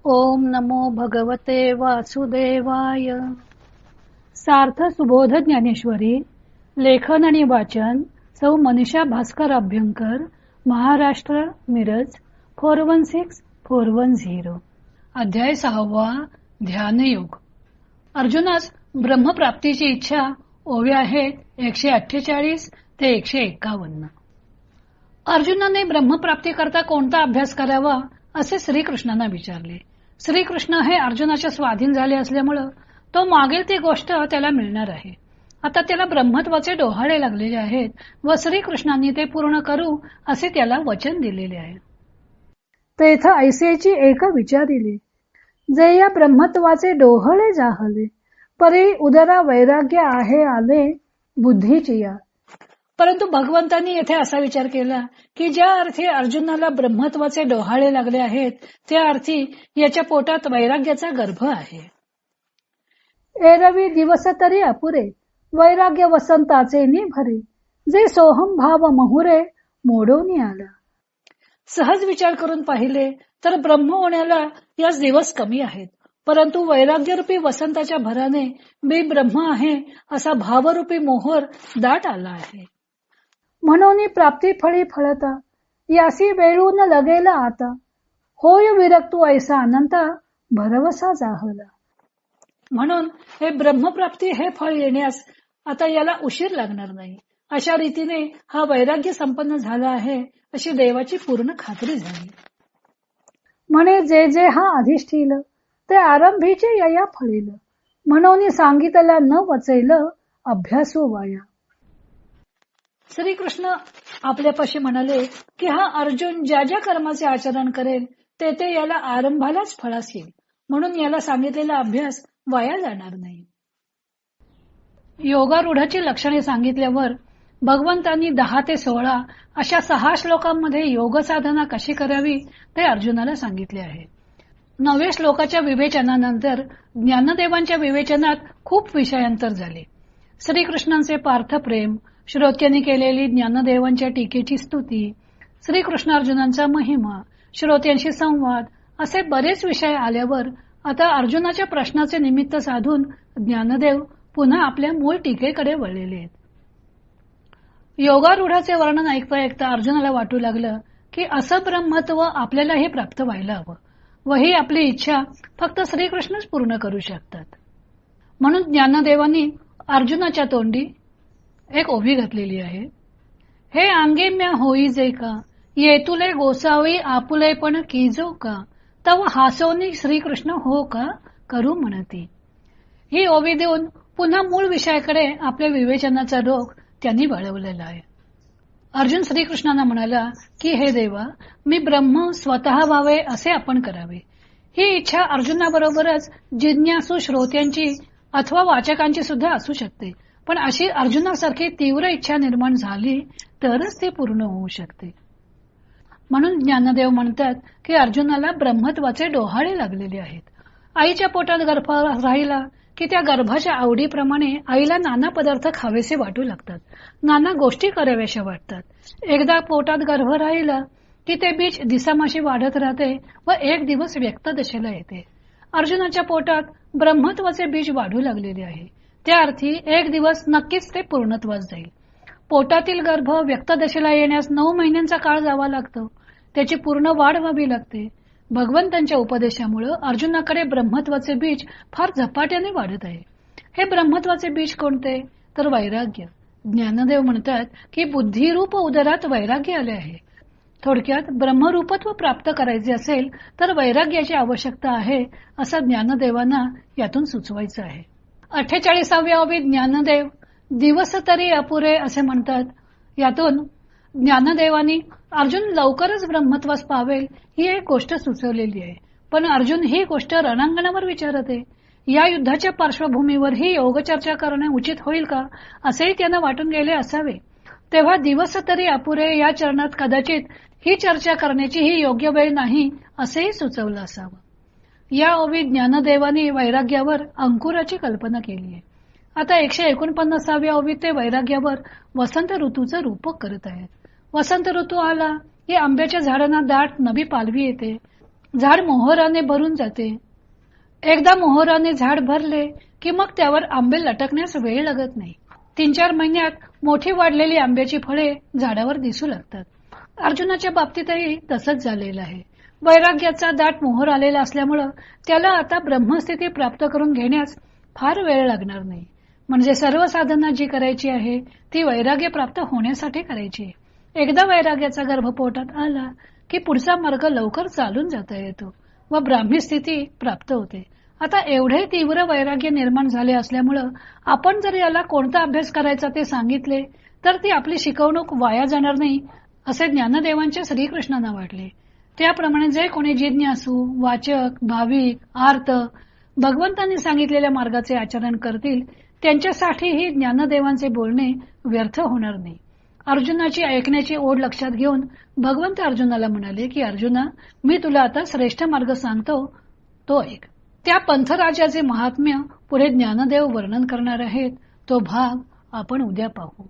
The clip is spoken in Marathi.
ओम नमो भगवते वासुदेवाय. सार्थ सुबोध ज्ञानेश्वरी. लेखन आणि वाचन सौ मनीषा भास्कर अभ्यंकर, महाराष्ट्र, मिरज 416410. अध्याय 6. ध्यानयोग. अर्जुनास ब्रह्मप्राप्तीची इच्छा. ओव्या आहेत 148 ते 151. अर्जुनाने ब्रह्मप्राप्ती करता कोणता अभ्यास करावा असे श्रीकृष्णांना विचारले. श्रीकृष्ण हे अर्जुनाच्या स्वाधीन झाले असल्यामुळं तो मागेल ती गोष्ट त्याला मिळणार आहे. आता त्याला ब्रह्मत्वाचे डोहाळे लागलेले आहेत व श्रीकृष्णांनी ते पूर्ण करू असे त्याला वचन दिलेले आहे. तेथ ऐसेची एक विचारिले, जे या ब्रह्मत्वाचे डोहळे जाहले, परी उदरा वैराग्य आहे आले बुद्धीची या. परंतु भगवंतांनी येथे असा विचार केला की ज्या अर्थी अर्जुनाला ब्रह्मत्वाचे डोहाळे लागले आहेत त्या अर्थी याच्या पोटात वैराग्याचा गर्भ आहे. एरवी दिवस तरी अपुरे, वैराग्य वसंताचे निभरे, जे सोहम भाव महुरे मोडोनी आला. सहज विचार करून पाहिले तर ब्रह्म होण्याला यास दिवस कमी आहेत, परंतु वैराग्यरूपी वसंताच्या भराने मी ब्रह्म आहे असा भावरूपी मोहर दाट आला आहे. म्हणून प्राप्ती फळी फळता, यासी वेळून लगेला आता, होय विरक्तू ऐसा अनंता भरवसा जाहला. म्हणून हे ब्रह्मप्राप्ती हे फळ येण्यास आता याला उशीर लागणार नाही. अशा रीतीने हा वैराग्य संपन्न झाला आहे अशी देवाची पूर्ण खात्री झाली. म्हणे जे जे हा अधिष्ठील, ते आरंभीचे यया फळील, म्हणून सांगितला न वचैल अभ्यासो वाया. श्रीकृष्ण आपल्यापाशी म्हणाले की हा अर्जुन ज्या ज्या कर्माचे आचरण करेल ते ते याला आरंभालाच फळास येईल, म्हणून याला सांगितलेला अभ्यास वाया जाणार नाही. योगारूढाची लक्षणे सांगितल्यावर भगवंतांनी 10 ते 16 अशा 6 श्लोकांमध्ये योग साधना कशी करावी ते अर्जुनाला सांगितले आहे. 9व्या श्लोकाच्या विवेचनानंतर ज्ञानदेवांच्या विवेचनात खूप विषयांतर झाले. श्रीकृष्णांचे पार्थ प्रेम, श्रोत्यांनी केलेली ज्ञानदेवांच्या टीकेची स्तुती, श्रीकृष्णार्जुनांचा महिमा, श्रोत्यांशी संवाद असे बरेच विषय आल्यावर आता अर्जुनाच्या प्रश्नाचे निमित्त साधून ज्ञानदेव पुन्हा आपल्या मूळ टीकेकडे वळलेले आहेत. योगारूढाचे वर्णन ऐकता ऐकता अर्जुनाला वाटू लागलं की असं ब्रह्मत्व आपल्यालाही प्राप्त व्हायला हवं व ही आपली इच्छा फक्त श्रीकृष्णच पूर्ण करू शकतात. म्हणून ज्ञानदेवांनी अर्जुनाच्या तोंडी एक ओवी घातलेली आहे. हे अंगे म्या होई जे का, येतुले गोसावी आपुले पण कीजो का, तव हासोनी श्रीकृष्ण हो का करू म्हणती. ही ओवी देऊन पुन्हा मूळ विषयाकडे आपल्या विवेचनाचा रोग त्यांनी वळवलेला आहे. अर्जुन श्रीकृष्णांना म्हणाला की हे देवा, मी ब्रह्म स्वतः व्हावे असे आपण करावे. ही इच्छा अर्जुनाबरोबरच जिज्ञासू श्रोत्यांची अथवा वाचकांची सुद्धा असू शकते, पण अशी अर्जुनासारखी तीव्र इच्छा निर्माण झाली तरच ती पूर्ण होऊ शकते. म्हणून ज्ञानदेव म्हणतात की अर्जुनाला ब्रह्मत्वाचे डोहाळे लागलेले आहेत. आईच्या पोटात गर्भ राहिला की त्या गर्भाच्या आवडीप्रमाणे आईला नाना पदार्थ खावेसे वाटू लागतात, नाना गोष्टी कराव्याशा वाटतात. एकदा पोटात गर्भ राहिला की ते बीज दिसामाशी वाढत राहते व एक दिवस व्यक्तदशेला येते. अर्जुनाच्या पोटात ब्रह्मत्वाचे बीज वाढू लागलेले आहे, त्या अर्थी एक दिवस नक्कीच ते पूर्णत्वास जाईल. पोटातील गर्भ व्यक्तदशेला येण्यास 9 महिन्यांचा काळ जावा लागतो, त्याची पूर्ण वाढ व्हावी लागते. भगवंतांच्या उपदेशामुळे अर्जुनाकडे ब्रह्मत्वाचे बीज फार झपाट्याने वाढत आहे. हे ब्रह्मत्वाचे बीज कोणते तर वैराग्य. ज्ञानदेव म्हणतात की बुद्धिरूप उदरात वैराग्य आले आहे. थोडक्यात ब्रह्मरूपत्व प्राप्त करायचे असेल तर वैराग्याची आवश्यकता आहे असं ज्ञानदेवांना यातून सुचवायचं आहे. 48व्या ओवीत ज्ञानदेव दिवस तरी अपुरे असे म्हणतात. यातून ज्ञानदेवानी अर्जुन लवकरच ब्रह्मत्वास पावेल ही एक गोष्ट सुचवलेली आहे, पण अर्जुन ही गोष्ट रणांगणावर विचारते. या युद्धाच्या पार्श्वभूमीवर ही योग चर्चा करणे उचित होईल का असेही त्यांना वाटून गेले असावे. तेव्हा दिवस तरी अपुरे या चरणात कदाचित ही चर्चा करण्याची ही योग्य वेळ नाही असेही सुचवलं असावं. या ओवीत ज्ञानदेवानी वैराग्यावर अंकुराची कल्पना केली आहे. आता 149व्या ओवीत ते वैराग्यावर वसंत ऋतूचं रूपक करत आहेत. वसंत ऋतू आला की आंब्याच्या झाडांना दाट नवी पालवी येते. झाड मोहराने भरून जाते. एकदा मोहराने झाड भरले की मग त्यावर आंबे लटकण्यास वेळ लागत नाही. 3-4 महिन्यात मोठी वाढलेली आंब्याची फळे झाडावर दिसू लागतात. अर्जुनाच्या बाबतीतही तसंच झालेलं आहे. वैराग्याचा दाट मोहर आलेला असल्यामुळं त्याला आता ब्रह्मस्थिती प्राप्त करून घेण्यास फार वेळ लागणार नाही. म्हणजे सर्व साधना जी करायची आहे ती वैराग्य प्राप्त होण्यासाठी करायची. एकदा वैराग्याचा गर्भ पोटात आला की पुढचा मार्ग लवकर चालून जाता येतो व ब्राह्मी स्थिती प्राप्त होते. आता एवढे तीव्र वैराग्य निर्माण झाले असल्यामुळं आपण जर याला कोणता अभ्यास करायचा ते सांगितले तर ती आपली शिकवणूक वाया जाणार नाही असे ज्ञानदेवांच्या श्रीकृष्णांना वाटले. त्याप्रमाणे जे कोणी जिज्ञासू, वाचक, भाविक, आर्त भगवंतांनी सांगितलेल्या मार्गाचे आचरण करतील त्यांच्यासाठीही ज्ञानदेवांचे बोलणे व्यर्थ होणार नाही. अर्जुनाची ऐकण्याची ओढ लक्षात घेऊन भगवंत अर्जुनाला म्हणाले की अर्जुना, मी तुला आता श्रेष्ठ मार्ग सांगतो, तो ऐक. त्या पंथराजाचे महात्म्य पुढे ज्ञानदेव वर्णन करणार आहेत. तो भाग आपण उद्या पाहू.